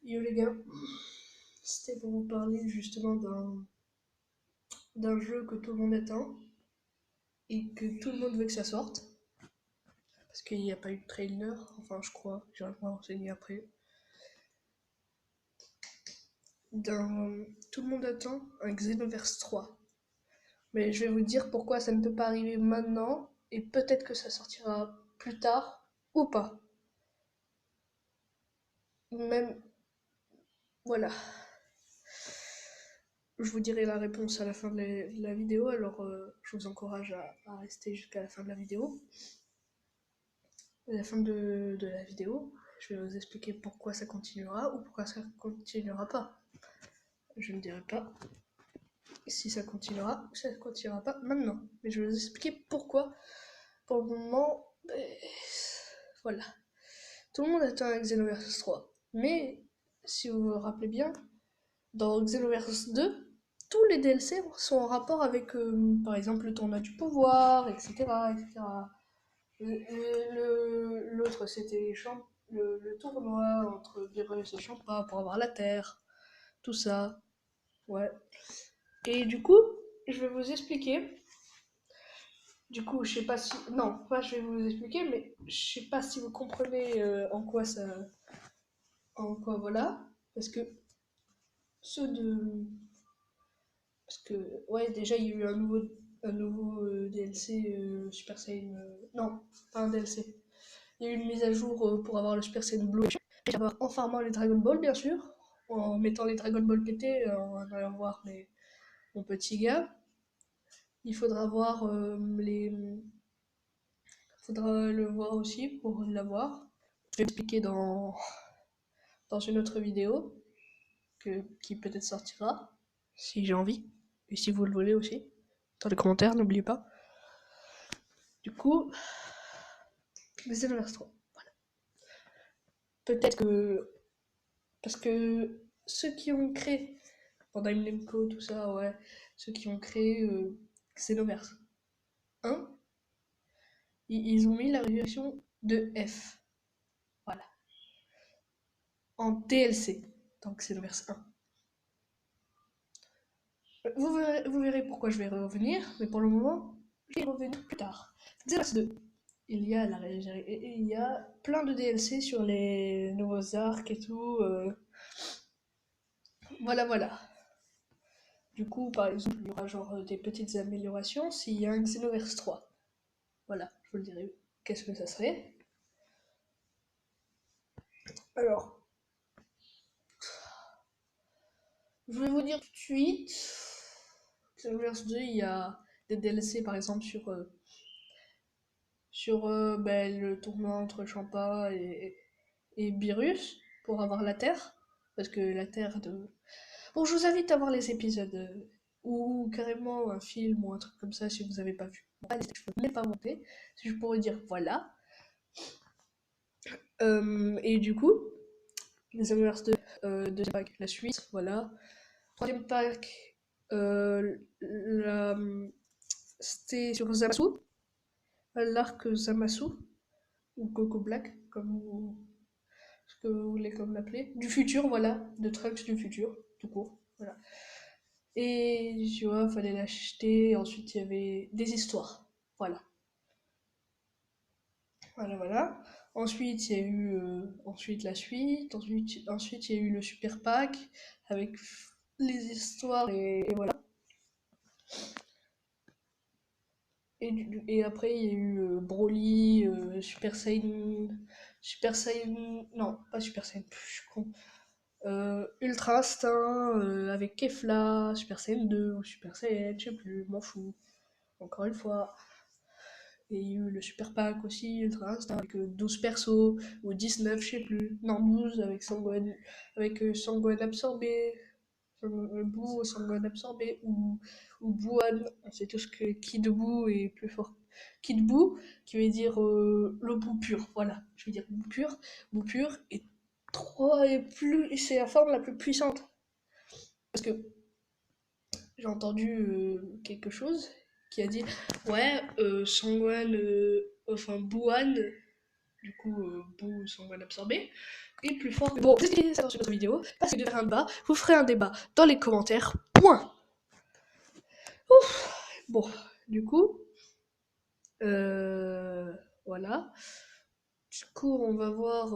Yo les gars, c'était pour vous parler justement d'un jeu que tout le monde attend et que tout le monde veut que ça sorte. Parce qu'il n'y a pas eu de trailer, enfin je crois, j'irai me renseigner après. Tout le monde attend un Xenoverse 3. Mais je vais vous dire pourquoi ça ne peut pas arriver maintenant et peut-être que ça sortira plus tard ou pas. Même, voilà. Je vous dirai la réponse à la fin de la vidéo, alors je vous encourage à rester jusqu'à la fin de la vidéo. À la fin de la vidéo, je vais vous expliquer pourquoi ça continuera ou pourquoi ça continuera pas. Je ne dirai pas si ça continuera ou ça ne continuera pas maintenant. Mais je vais vous expliquer pourquoi. Pour le moment, voilà. Tout le monde attend un Xenoverse 3. Mais, si vous vous rappelez bien, dans Xenoverse 2, tous les DLC sont en rapport avec, par exemple, le tournoi du pouvoir, etc. etc. L'autre, c'était le tournoi entre Beerus et Champa pour avoir la terre. Tout ça. Ouais. Et du coup, je vais vous expliquer. Du coup, je sais pas si. Non, pas je vais vous expliquer, mais je sais pas si vous comprenez en quoi ça. En quoi voilà. Parce que ceux de. Parce que, ouais, déjà, il y a eu un nouveau DLC Super Saiyan. Non, pas un DLC. Il y a eu une mise à jour pour avoir le Super Saiyan Blue. En farmant les Dragon Ball, bien sûr. En mettant les Dragon Ball pétés, en allant voir mon petit gars. Il faudra voir faudra le voir aussi pour l'avoir. Je vais expliquer dans une autre vidéo qui peut-être sortira, si j'ai envie. Et si vous le voulez aussi. Dans les commentaires, n'oubliez pas. Du coup, Xenoverse 3. Voilà. Peut-être que. Parce que ceux qui ont créé, pendant Namco, tout ça, ouais, ceux qui ont créé Xenoverse 1, ils ont mis la régulation de F. Voilà. En DLC. Donc Xenoverse 1. Vous verrez pourquoi je vais revenir, mais pour le moment, je vais revenir plus tard. Xenoverse 2. Il y a plein de DLC sur les nouveaux arcs et tout. Voilà, voilà. Du coup, par exemple, il y aura genre des petites améliorations s'il y a un Xenoverse 3. Voilà, je vous le dirai. Qu'est-ce que ça serait? Alors, je vais vous dire tout de suite. Xenoverse 2, il y a des DLC par exemple sur le tournoi entre Champa et Beerus pour avoir la Terre. Parce que la Terre de. Bon, je vous invite à voir les épisodes ou carrément un film ou un truc comme ça si vous n'avez pas vu. Bon, allez, je peux même pas monter. Si je pourrais dire voilà. Et du coup, les Xenoverse 2, deuxième pack, la suite, voilà. Troisième pack, c'était sur Zamasu, l'arc Zamasu, ou Coco Black, ce que vous voulez comme l'appeler. Du futur, voilà, de Trunks du futur, tout court, voilà. Et tu vois, fallait l'acheter, ensuite il y avait des histoires, voilà. Voilà, voilà. Ensuite, il y a eu ensuite la suite. Ensuite, il y a eu le super pack avec les histoires et voilà. Et après, il y a eu Broly, Super Saiyan, non, pas Super Saiyan, je suis con. Ultra Instinct avec Kefla, Super Saiyan 2 ou Super Saiyan, je sais plus, m'en fous. Encore une fois. Et il y a eu le Super Pack aussi, Ultra Instinct, avec 12 persos, ou 19, je sais plus. Non, 12 avec Sangohan absorbé, Boo, Sangohan absorbé, ou Buan. On sait tous que Kid Boo est plus fort. Kid Boo, qui veut dire le Boo pur. Voilà, je vais dire Boo pur. Boo pur est c'est la forme la plus puissante. Parce que j'ai entendu quelque chose qui a dit ouais, Sangwan, enfin Buan, Du coup, Boo s'en va l'absorber. Et plus fort. Bon, vous expliquez ça dans une autre vidéo. Parce que de faire un débat, vous ferez un débat dans les commentaires. Point. Ouf. Bon, du coup, voilà. Du coup, on va voir,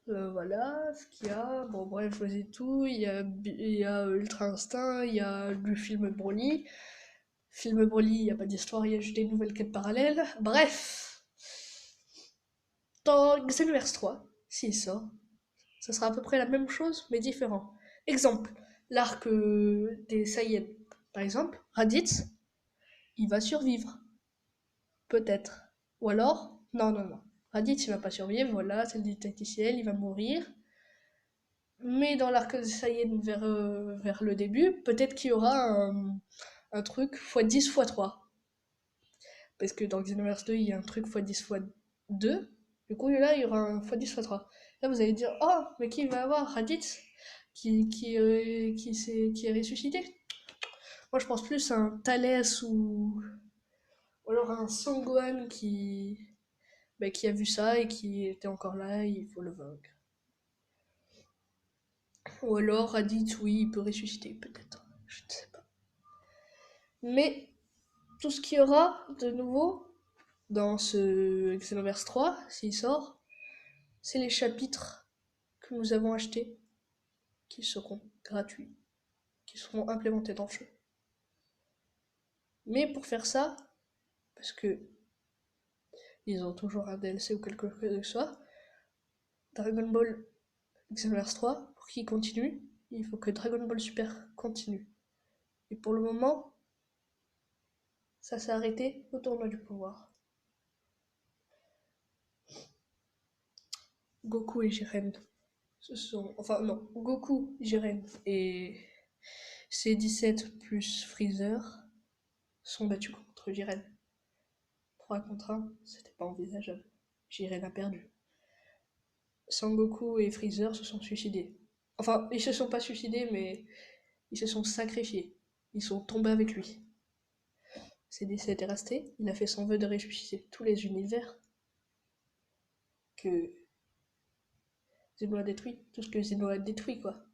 voilà, ce qu'il y a. Bon, bref, voici tout. Il y a Ultra Instinct, il y a le film Broly. Film Broly, il n'y a pas d'histoire, il y a juste des nouvelles quêtes parallèles. Bref. Dans Xenoverse 3, s'il sort, ça sera à peu près la même chose, mais différent. Exemple, l'arc des Saiyans. Par exemple, Raditz, il va survivre. Peut-être. Ou alors, non, non, non. Raditz, il va pas survivre, voilà, c'est le didacticiel, il va mourir. Mais dans l'arc des Saiyans vers le début, peut-être qu'il y aura un truc x10 x3. Parce que dans Xenoverse 2, il y a un truc x10 x2. Du coup, là, il y aura un x10 x3. Là, vous allez dire, oh, mais qui va avoir Raditz qui est ressuscité? Moi, je pense plus à un Thalès ou alors un Sangohan qui a vu ça et qui était encore là, et il faut le vaincre. Ou alors Raditz, oui, il peut ressusciter, peut-être. Je ne sais pas. Mais tout ce qu'il y aura de nouveau dans ce Xenoverse 3, s'il sort, c'est les chapitres que nous avons achetés qui seront gratuits, qui seront implémentés dans le jeu. Mais pour faire ça, parce que ils ont toujours un DLC ou quelque chose que ce soit, Dragon Ball Xenoverse 3, pour qu'il continue, il faut que Dragon Ball Super continue. Et pour le moment, ça s'est arrêté au tournoi du pouvoir. Goku et Jiren Enfin non, Goku, Jiren et C17 plus Freezer sont battus contre Jiren. 3 contre 1, c'était pas envisageable. Jiren a perdu. Sangoku et Freezer se sont suicidés. Enfin, ils se sont pas suicidés, mais ils se sont sacrifiés. Ils sont tombés avec lui. C17 est resté, il a fait son vœu de ressusciter tous les univers que Zeno a détruit, tout ce que Zeno a détruit, quoi.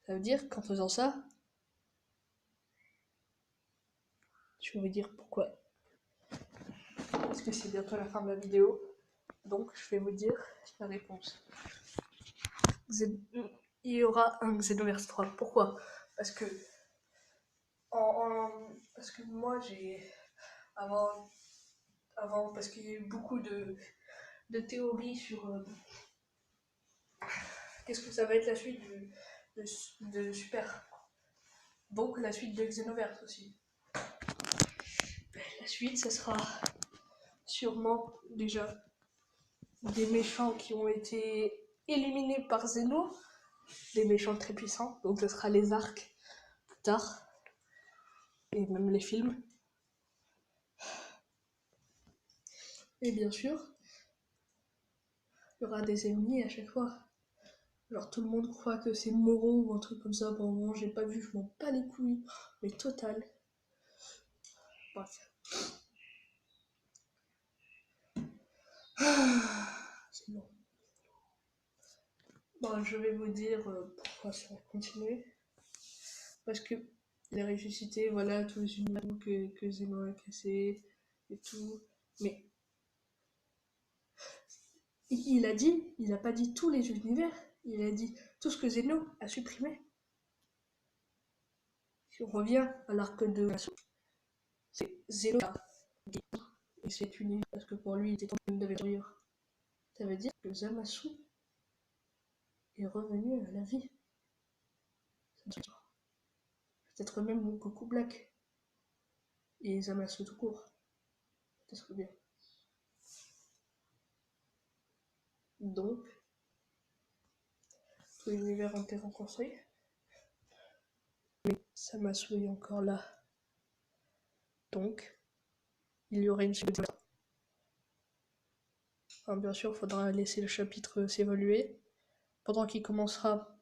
Ça veut dire qu'en faisant ça, je vais vous dire pourquoi. Parce que c'est bientôt la fin de la vidéo, donc je vais vous dire la réponse. Il y aura un Xenoverse 3. Pourquoi? Parce que parce que moi j'ai avant parce qu'il y a eu beaucoup de théories sur qu'est-ce que ça va être la suite de Super. Donc la suite de Xenoverse aussi. La suite, ça sera sûrement déjà des méchants qui ont été éliminés par Zeno, des méchants très puissants, donc ce sera les arcs plus tard, et même les films. Et bien sûr, il y aura des ennemis à chaque fois. Alors tout le monde croit que c'est Moro ou un truc comme ça, pour le moment j'ai pas vu, je m'en bats les couilles, mais total. Bref. C'est long. Bon, je vais vous dire pourquoi ça va continuer. Parce que il a ressuscité, voilà, tous les univers que Zeno a cassé et tout. Mais il a dit, il a pas dit tous les univers, il a dit tout ce que Zeno a supprimé. Si on revient à l'arc de c'est Zeno qui a dit et c'est univers parce que pour lui il était en train de survivre. Ça veut dire que Zamasu est revenu à la vie. Peut-être même Goku Black et Zamasu tout court. Peut-être bien. Donc, tout l'univers ont été reconstruits. Mais Zamasu est encore là. Donc, il y aurait une suite. Enfin, bien sûr, il faudra laisser le chapitre s'évoluer. Pendant qu'il commencera,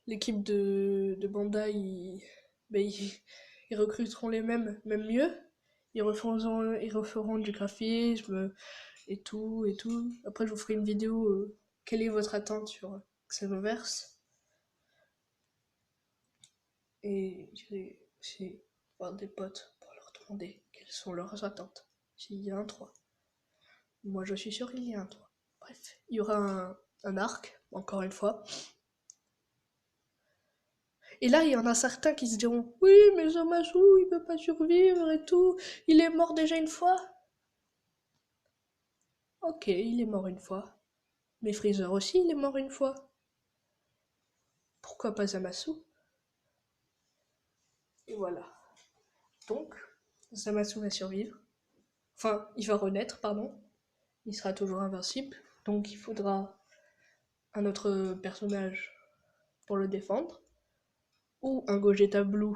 l'équipe de Bandai, ils recruteront les mêmes, même mieux. Ils referont du graphisme et tout, et tout. Après, je vous ferai une vidéo. Quelle est votre attente sur Xenoverse? Et j'irai aussi voir des potes pour leur demander quelles sont leurs attentes. S'il y a un 3. Moi, je suis sûr qu'il y a un 3. Bref, il y aura un arc, encore une fois. Et là, il y en a certains qui se diront: oui, mais Zamasu, il peut pas survivre et tout. Il est mort déjà une fois. Ok, il est mort une fois. Mais Freezer aussi, il est mort une fois. Pourquoi pas Zamasu? Et voilà. Donc, Zamasu va survivre. Enfin, il va renaître, pardon. Il sera toujours invincible. Donc, il faudra un autre personnage pour le défendre. Ou un Gogeta Blue.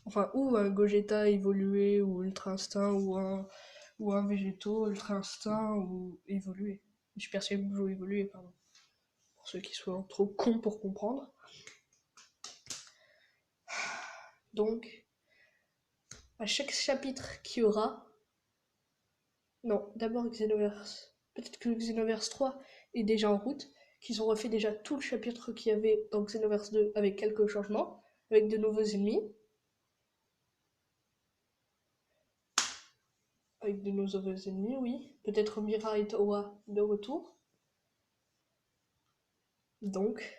Enfin, ou un Gogeta évolué, ou Ultra Instinct, ou un Végétaux, Ultra Instinct, ou évolué. Super Saiyan Blue évolué, pardon. Pour ceux qui sont trop cons pour comprendre. Donc, à chaque chapitre qu'il y aura... Non, d'abord Xenoverse. Peut-être que Xenoverse 3 est déjà en route, qu'ils ont refait déjà tout le chapitre qu'il y avait dans Xenoverse 2 avec quelques changements, avec de nouveaux ennemis. Avec de nouveaux ennemis, oui. Peut-être Mira et Towa de retour. Donc,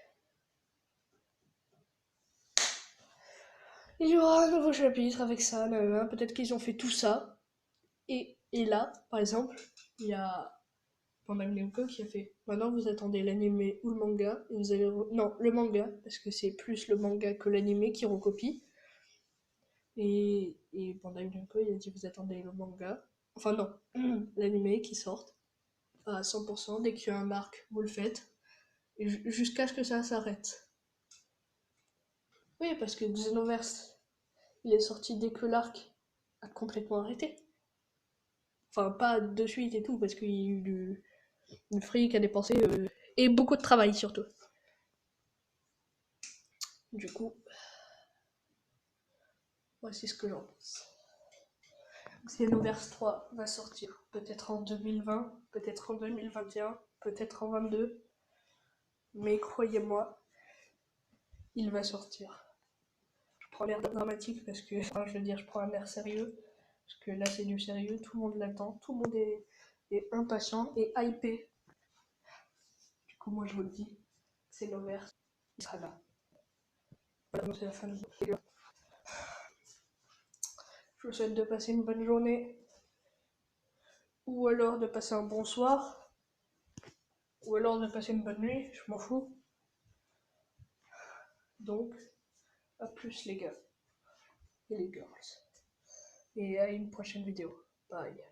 il y aura un nouveau chapitre avec ça, peut-être qu'ils ont fait tout ça. Et là, par exemple, il y a Bandai Namco qui a fait: maintenant vous attendez l'anime ou le manga, et vous allez... Non, le manga, parce que c'est plus le manga que l'anime qui recopie. Et Bandai Namco, il a dit: vous attendez le manga, enfin non, l'anime qui sorte à 100%, dès qu'il y a un arc, vous le faites, et jusqu'à ce que ça s'arrête. Oui, parce que Xenoverse, il est sorti dès que l'arc a complètement arrêté. Enfin, pas de suite et tout, parce qu'il y a eu du fric à dépenser, et beaucoup de travail surtout. Du coup, voici ce que j'en pense. Xenoverse 3 va sortir peut-être en 2020, peut-être en 2021, peut-être en 22. Mais croyez-moi, il va sortir. Je prends l'air dramatique parce que, enfin, je veux dire, je prends un air sérieux. Parce que là, c'est du sérieux, tout le monde l'attend, tout le monde est impatient et hypé. Du coup, moi, je vous le dis, Xenoverse, il sera là. Voilà, c'est la fin de la vidéo. Je vous souhaite de passer une bonne journée. Ou alors de passer un bon soir. Ou alors de passer une bonne nuit, je m'en fous. Donc, à plus les gars et les girls. Et à une prochaine vidéo. Bye.